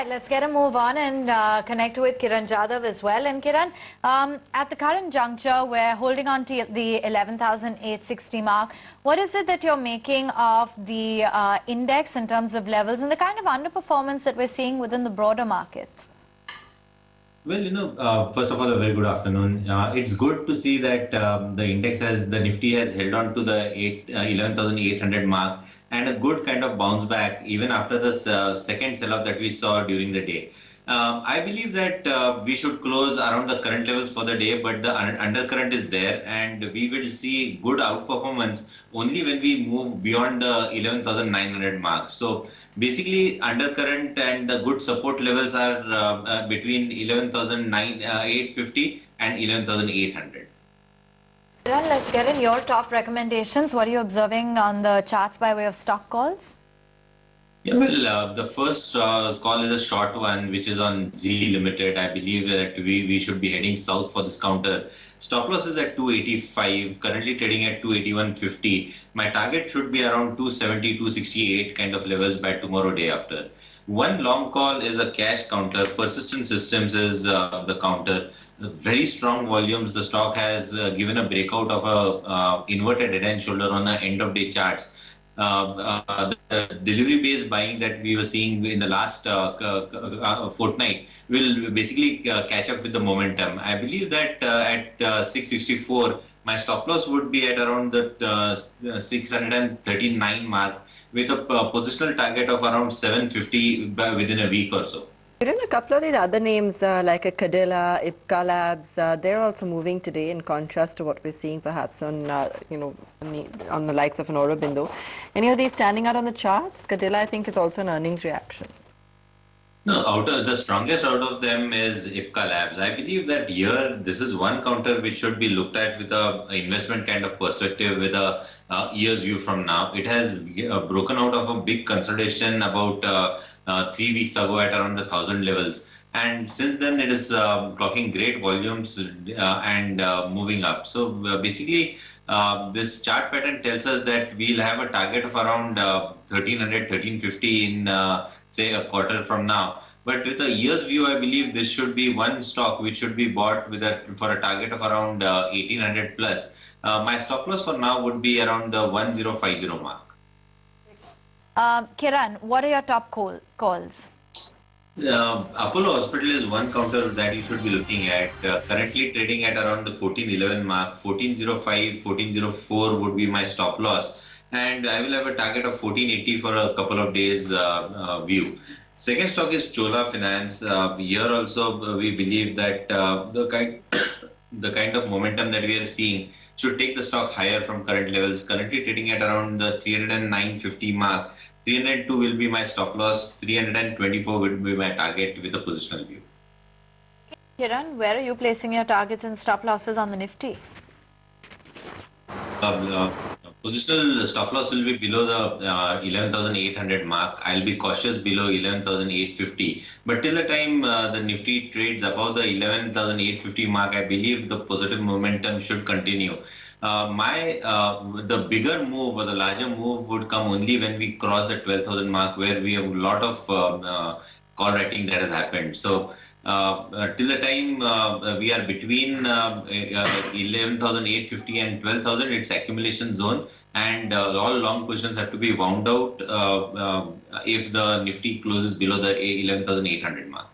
right, let's get a move on and connect with Kiran Jadhav as well. And Kiran, at the current juncture, we're holding on to the 11,860 mark. What is it that you're making of the index in terms of levels and the kind of underperformance that we're seeing within the broader markets? Well, first of all, a very good afternoon. It's good to see that the Nifty has held on to the 11,800 mark and a good kind of bounce back even after this second sell-off that we saw during the day. I believe that we should close around the current levels for the day, but the undercurrent is there, and we will see good outperformance only when we move beyond the 11,900 mark. So basically, undercurrent and the good support levels are between 11,850 and 11,800. Kiran, let's get in your top recommendations. What are you observing on the charts by way of stock calls? Yeah, well, the first call is a short one, which is on Z Limited. I believe that we should be heading south for this counter. Stop loss is at 285, currently trading at 281.50. My target should be around 270, 268 kind of levels by tomorrow day after. One long call is a cash counter. Persistent Systems is the counter. Very strong volumes. The stock has given a breakout of a inverted head and shoulder on the end of day charts. The delivery-based buying that we were seeing in the last fortnight will basically catch up with the momentum. I believe that at 664, my stop loss would be at around the 639 mark with a positional target of around 750 within a week or so. Kiran, a couple of these other names like a Cadilla, IPCA Labs, they're also moving today in contrast to what we're seeing perhaps on, on the likes of an Aurobindo. Any of these standing out on the charts? Cadilla, I think, is also an earnings reaction. No, the strongest out of them is IPCA Labs. I believe that here, this is one counter which should be looked at with a investment kind of perspective with a year's view from now. It has broken out of a big consolidation about 3 weeks ago at around the 1,000 levels. And since then, it is clocking great volumes and moving up. So basically, this chart pattern tells us that we'll have a target of around 1,300, 1,350 in, say, a quarter from now. But with a year's view, I believe this should be one stock which should be bought with for a target of around 1,800 plus. My stop loss for now would be around the 1,050 mark. Kiran, what are your top calls? Apollo Hospital is one counter that you should be looking at. Currently trading at around the 1411 mark. 1405, 1404 would be my stop loss. And I will have a target of 1480 for a couple of days view. Second stock is Chola Finance. Here also we believe that the kind of momentum that we are seeing should take the stock higher from current levels. Currently trading at around the 309.50 mark. 302 will be my stop loss. 324 will be my target with a positional view. Kiran, where are you placing your targets and stop losses on the Nifty? Positional stop loss will be below the 11,800 mark. I'll be cautious below 11,850. But till the time the Nifty trades above the 11,850 mark, I believe the positive momentum should continue. The bigger move or the larger move would come only when we cross the 12,000 mark, where we have a lot of call writing that has happened. So till the time we are between 11,850 and 12,000, it's accumulation zone, and all long positions have to be wound out if the Nifty closes below the 11,800 mark.